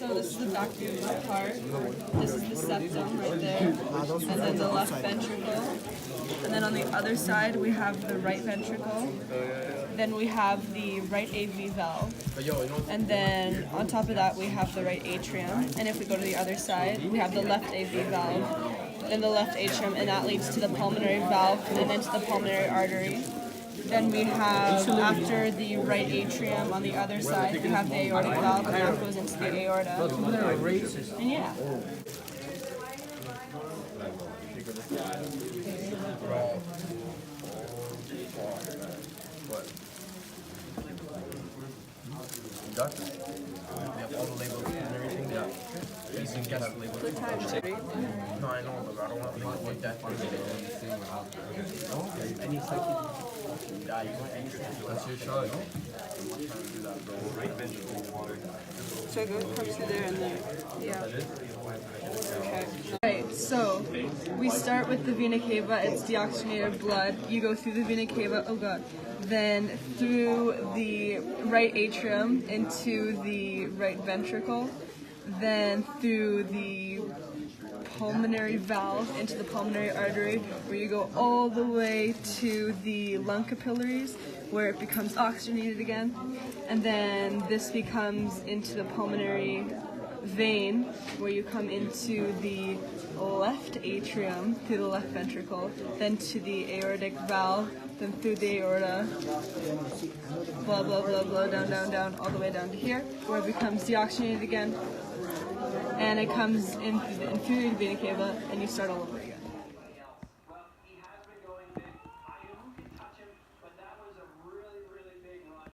So this is the vacuum part. This is the septum right there, and then the left ventricle. And then on the other side we have the right ventricle. Then we have the right AV valve. And then on top of that we have the right atrium. And if we go to the other side, we have the left AV valve, then the left atrium, and that leads to the pulmonary valve and then to the pulmonary artery. Then we have, after the right atrium on the other side, we have the aortic valve, and that goes into the aorta. And yeah. Got this. We have all the labels and everything. Yeah. You can guess the labels. No, I know, but I don't want labels like that. Any second. Yeah, you want extra. That's your shot. So go comes through there and there. Yeah. Okay. Right, so we start with the vena cava, it's deoxygenated blood. You go through the vena cava, oh god. Then through the right atrium into the right ventricle. Then through the pulmonary valve into the pulmonary artery, where you go all the way to the lung capillaries, where it becomes oxygenated again. And then this becomes into the pulmonary vein, where you come into the left atrium through the left ventricle, then to the aortic valve, then through the aorta, blah blah blah blah, down down down, all the way down to here, where it becomes deoxygenated again, and it comes in through the inferior vena cava, and you start all over again.